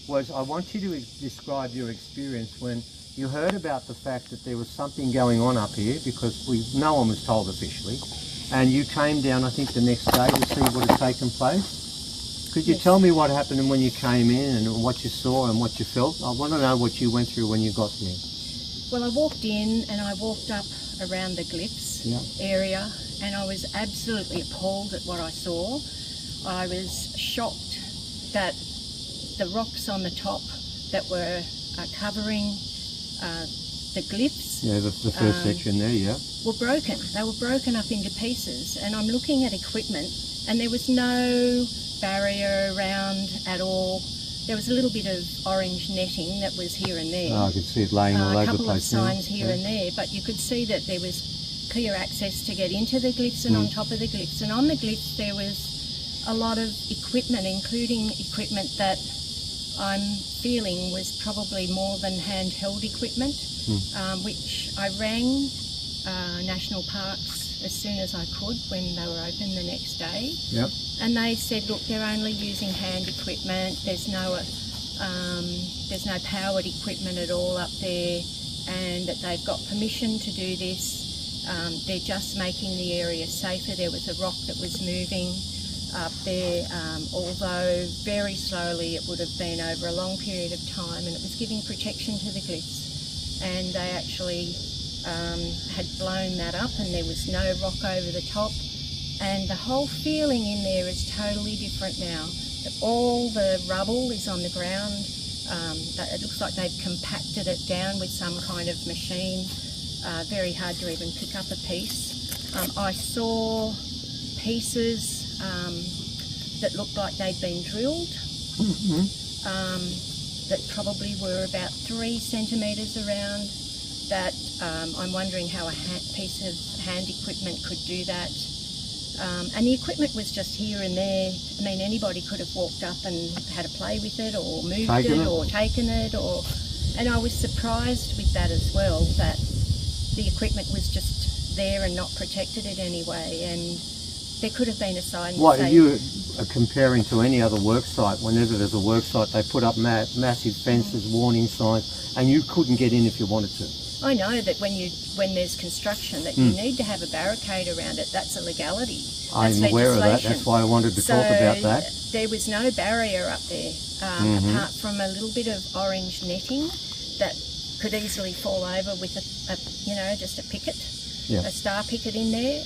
was I want you to describe your experience when you heard about the fact that there was something going on up here, because no one was told officially, and you came down, I think, the next day to see what had taken place. Could you tell me what happened and when you came in and what you saw and what you felt? I want to know what you went through when you got here. Well, I walked in and I walked up around the glyphs area, and I was absolutely appalled at what I saw. I was shocked that the rocks on the top that were covering the glyphs, the first section there, were broken. They were broken up into pieces, and I'm looking at equipment, and there was no barrier around at all. There was a little bit of orange netting that was here and there. Oh, I could see it laying all over the place. A couple of signs here and there, but you could see that there was clear access to get into the glyphs and on top of the glyphs. And on the glyphs there was a lot of equipment, including equipment that I'm feeling was probably more than handheld equipment, which I rang National Parks as soon as I could when they were open the next day. Yep. And they said, look, they're only using hand equipment. There's no powered equipment at all up there, and that they've got permission to do this. They're just making the area safer. There was a rock that was moving up there, although very slowly. It would have been over a long period of time, and it was giving protection to the glyphs. And they actually had blown that up, and there was no rock over the top. And the whole feeling in there is totally different now. All the rubble is on the ground. It looks like they've compacted it down with some kind of machine. Very hard to even pick up a piece. I saw pieces that looked like they'd been drilled, that probably were about 3 centimetres around. That I'm wondering how a piece of hand equipment could do that. And the equipment was just here and there. I mean, anybody could have walked up and had a play with it, or moved or taken it, and I was surprised with that as well, that the equipment was just there and not protected in any way, and there could have been a sign. What are you comparing to any other work site? Whenever there's a work site, they put up massive fences, warning signs, and you couldn't get in if you wanted to. I know that when there's construction that you need to have a barricade around it. That's a legality. I'm aware of that. That's why I wanted to talk about that. There was no barrier up there, apart from a little bit of orange netting that could easily fall over with just a picket, a star picket in there.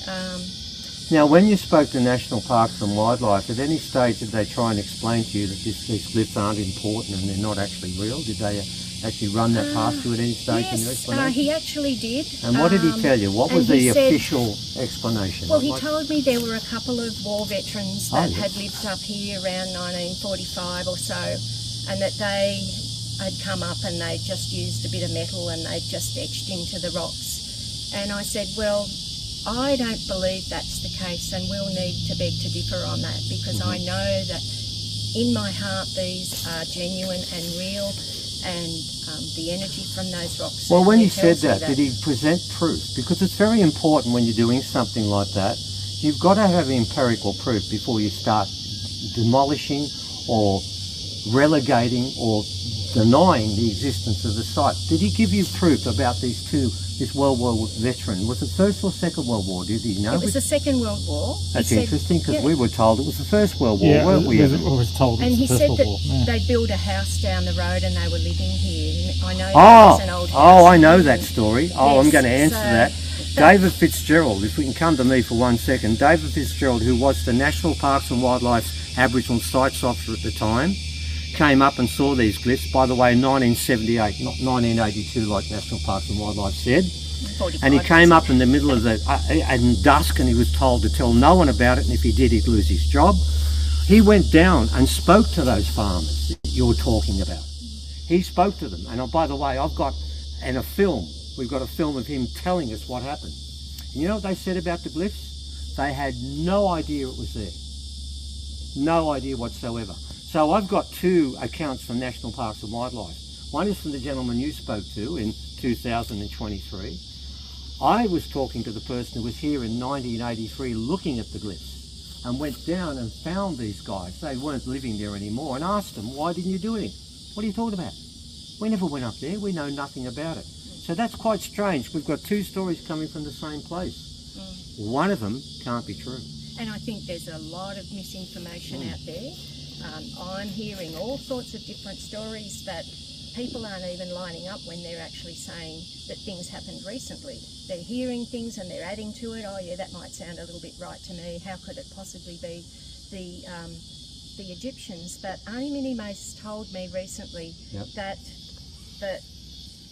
Now, when you spoke to National Parks and Wildlife, at any stage did they try and explain to you that these glyphs aren't important and they're not actually real? Did they actually run that past you at any stage in your explanation? Yes, he actually did. And what did he tell you? What was the official explanation? Well, he told me there were a couple of war veterans that had lived up here around 1945 or so, and that they had come up and they just used a bit of metal and they just etched into the rocks. And I said, well, I don't believe that's the case, and we'll need to beg to differ on that, because I know that in my heart these are genuine and real, and the energy from those rocks. Well, when he said that, did he present proof? Because it's very important when you're doing something like that. You've got to have empirical proof before you start demolishing or relegating or denying the existence of the site. Did he give you proof about this World War veteran? Was it First or Second World War? Did he know? It was the Second World War. That's interesting, because we were told it was the First World War, weren't we? Was told and he said that they built a house down the road and they were living here. I know that was an old house. Oh, I know that story. Oh, I'm going to answer that. David Fitzgerald, if we can come to me for 1 second. David Fitzgerald, who was the National Parks and Wildlife's Aboriginal Sites Officer at the time, came up and saw these glyphs, by the way, in 1978, not 1982 like National Parks and Wildlife said. And he came up in the middle of at dusk, and he was told to tell no one about it, and if he did, he'd lose his job. He went down and spoke to those farmers that you're talking about. He spoke to them, and by the way, we've got a film of him telling us what happened. And you know what they said about the glyphs? They had no idea it was there. No idea whatsoever. So I've got 2 accounts from National Parks and Wildlife. One is from the gentleman you spoke to in 2023. I was talking to the person who was here in 1983 looking at the glyphs, and went down and found these guys. They weren't living there anymore, and asked them, why didn't you do anything? What are you talking about? We never went up there. We know nothing about it. So that's quite strange. We've got two stories coming from the same place. One of them can't be true. And I think there's a lot of misinformation out there. I'm hearing all sorts of different stories that people aren't even lining up when they're actually saying that things happened recently. They're hearing things and they're adding to it. Oh yeah, that might sound a little bit right to me. How could it possibly be the Egyptians? But Auntie Minnie Mace told me recently that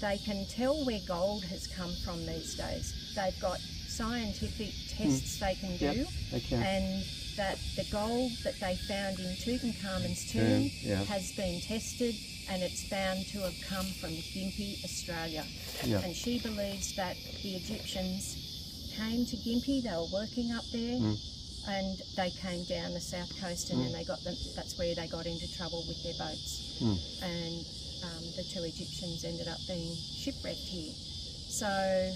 they can tell where gold has come from these days. They've got scientific tests they can do, and that the gold that they found in Tutankhamun's tomb has been tested, and it's found to have come from Gympie, Australia. And she believes that the Egyptians came to Gympie, they were working up there, and they came down the south coast, and then they got them. That's where they got into trouble with their boats, and the two Egyptians ended up being shipwrecked here. So.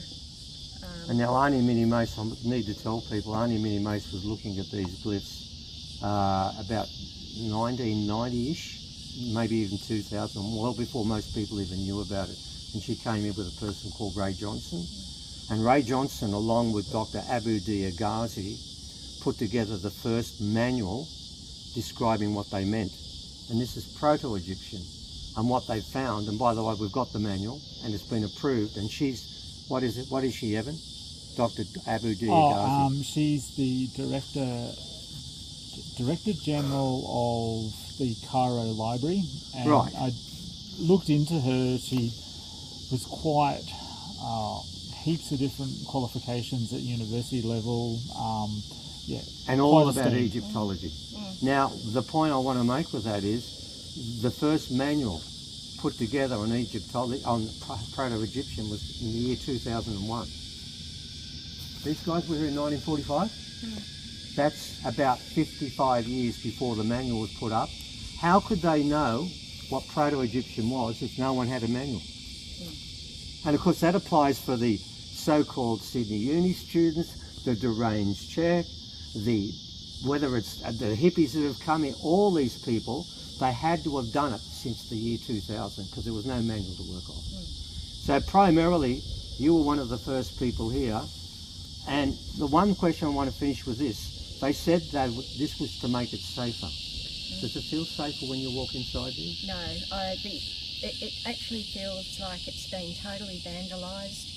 And now Auntie Minnie Mace, I need to tell people, Auntie Minnie Mace was looking at these glyphs about 1990-ish, maybe even 2000, well before most people even knew about it. And she came in with a person called Ray Johnson. And Ray Johnson, along with Dr. Abu-Dir Ghazi, put together the first manual describing what they meant. And this is Proto-Egyptian. And what they found, and by the way, we've got the manual, and it's been approved, and she's, what is it? What is she, Evan? Dr. Abu-Dir Ghazi. She's the Director General of the Cairo Library. And I looked into her. She was quite heaps of different qualifications at university level. And all about Egyptology. Now, the point I want to make with that is the first manual put together on Egyptology, on Proto-Egyptian, was in the year 2001. These guys were here in 1945. That's about 55 years before the manual was put up. How could they know what Proto-Egyptian was if no one had a manual? And of course that applies for the so-called Sydney Uni students, the deranged Czech, whether it's the hippies that have come in, all these people, they had to have done it since the year 2000 because there was no manual to work off. So primarily, you were one of the first people here. And the one question I want to finish with this. They said that this was to make it safer. Does it feel safer when you walk inside here? No, it actually feels like it's been totally vandalised.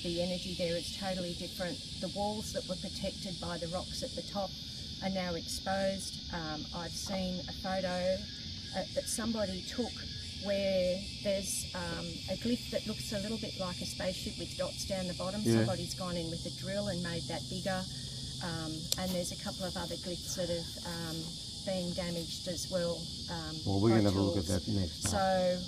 The energy there is totally different. The walls that were protected by the rocks at the top are now exposed. I've seen a photo that somebody took where there's a glyph that looks a little bit like a spaceship with dots down the bottom. Somebody's gone in with a drill and made that bigger. And there's a couple of other glyphs that have been damaged as well. Well, we're going to have a look at that next time. So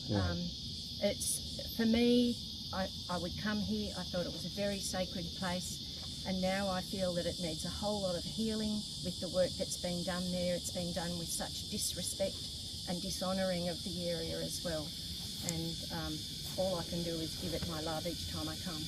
it's, for me, I would come here, I thought it was a very sacred place, and now I feel that it needs a whole lot of healing with the work that's been done there. It's been done with such disrespect and dishonouring of the area as well. And all I can do is give it my love each time I come.